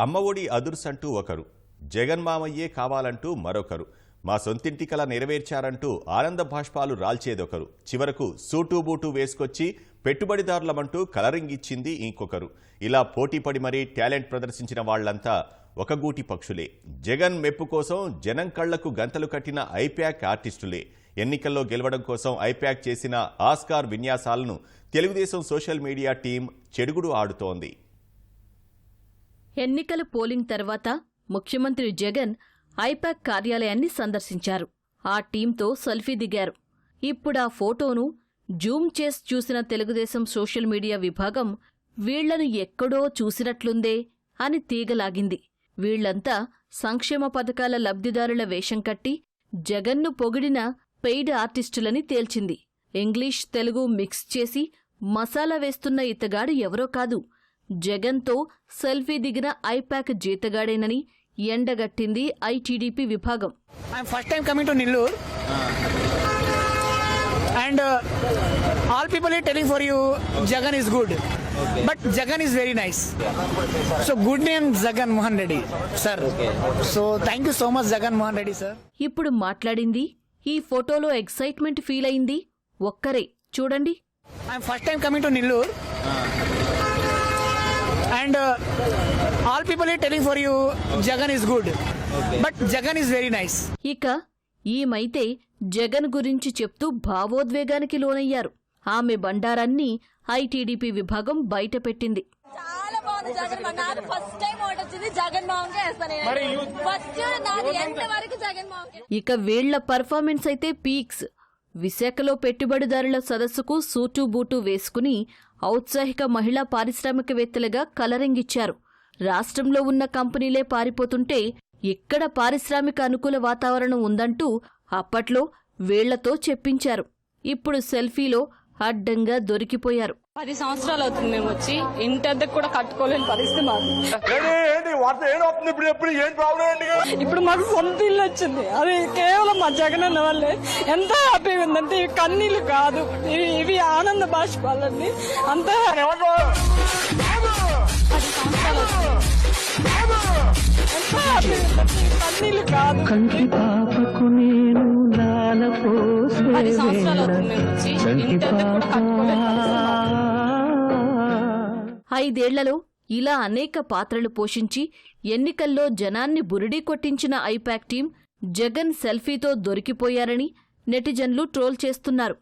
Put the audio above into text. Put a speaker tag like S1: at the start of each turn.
S1: అమ్మఒడి అదుర్సంటూ ఒకరు, జగన్మామయ్యే కావాలంటూ మరొకరు, మా సొంతింటి కల నెరవేర్చారంటూ ఆనంద భాష్పాలు రాల్చేదొకరు, చివరకు సూటూబూటూ వేసుకొచ్చి పెట్టుబడిదారులమంటూ కలరింగ్ ఇచ్చింది ఇంకొకరు. ఇలా పోటీపడి మరీ టాలెంట్ ప్రదర్శించిన వాళ్లంతా ఒక గూటి పక్షులే. జగన్ మెప్పు కోసం జనం కళ్లకు గంతలు కట్టిన ఐప్యాక్ ఆర్టిస్టులే. ఎన్నికల్లో గెలవడం కోసం ఐప్యాక్ చేసిన ఆస్కార్ విన్యాసాలను తెలుగుదేశం సోషల్ మీడియా టీం చెడుగుడు ఆడుతోంది.
S2: ఎన్నికల పోలింగ్ తర్వాత ముఖ్యమంత్రి జగన్ ఐపాక్ కార్యాలయాన్ని సందర్శించారు. ఆ టీంతో సెల్ఫీ దిగారు. ఇప్పుడా ఫోటోను జూమ్ చేసి చూసిన తెలుగుదేశం సోషల్ మీడియా విభాగం వీళ్లను ఎక్కడో చూసినట్లుందే అని తీగలాగింది. వీళ్లంతా సంక్షేమ పథకాల లబ్ధిదారుల వేషం కట్టి జగన్ను పొగిడిన పెయిడ్ ఆర్టిస్టులని తేల్చింది. ఇంగ్లీష్ తెలుగు మిక్స్ చేసి మసాలా వేస్తున్న ఇతగాడు ఎవరో కాదు, జగన్తో సెల్ఫీ దిగిన ఐపాక్ జీతగాడేనని ఎండగట్టింది ఐటీడీపీ విభాగం.
S3: First time coming to Nellore and all people are telling for you Jagan is good, but Jagan is very nice. So good name Jagan Mohan Reddy sir. So thank you so much Jagan Mohan Reddy sir.
S2: ఇప్పుడు మాట్లాడింది, ఈ ఫోటోలో excitement feel అయింది ఒక్కరే. చూడండి.
S3: First time coming to Nellore and all people are telling for you Jagan is good, but Jagan is very nice.
S2: ఇక ఈమైతే జగన్ గురించి చెప్తూ భావోద్వేగానికి లోనయ్యారు. ఆమె బండారాన్ని ఐటీడీపీ విభాగం బయటపెట్టింది.
S4: చాలా బాగుంది జగన్. నాకు ఫస్ట్ టైం ఓట్ వచ్చింది జగన్ మోహన్కే వేస్తాను. ఫస్ట్ నాది ఎంత వరకు జగన్ మోహన్కే.
S2: ఇక వీళ్ల పర్ఫార్మెన్స్ అయితే పీక్స్. విశాఖలో పెట్టుబడిదారుల సదస్సుకు సూటు బూటు వేసుకుని ఔత్సాహిక మహిళా పారిశ్రామికవేత్తలుగా కలరింగిచ్చారు. రాష్ట్రంలో ఉన్న కంపెనీలే పారిపోతుంటే ఇక్కడ పారిశ్రామిక అనుకూల వాతావరణం ఉందంటూ అప్పట్లో వీళ్లతో చెప్పించారు. ఇప్పుడు సెల్ఫీలో అడ్డంగా దొరికిపోయారు.
S5: 10 సంవత్సరాలు అవుతుంది మేము వచ్చి, ఇంటద్దకు కూడా కట్టుకోలేని పరిస్థితి మాకు. ఇప్పుడు మాకు సొంత ఇల్లు వచ్చింది. అది కేవలం మా జగన్ అన్న వల్లే. ఎంత హ్యాపీగా ఉందంటే ఇవి కన్నీళ్లు కాదు, ఇవి ఆనంద బాష్పాలన్నీ. అంత 10 సంవత్సరాలు కన్నీళ్లు కాదు. 10 సంవత్సరాలు అవుతుంది మేము వచ్చి, ఇంటద్దకు కూడా కట్టుకోలేని పరిస్థితి.
S2: 5 ఏళ్లలో ఇలా అనేక పాత్రలు పోషించి ఎన్నికల్లో జనాన్ని బురిడీ కొట్టించిన ఐపాక్ టీం జగన్ సెల్ఫీతో దొరికిపోయారని నెటిజన్లు ట్రోల్ చేస్తున్నారు.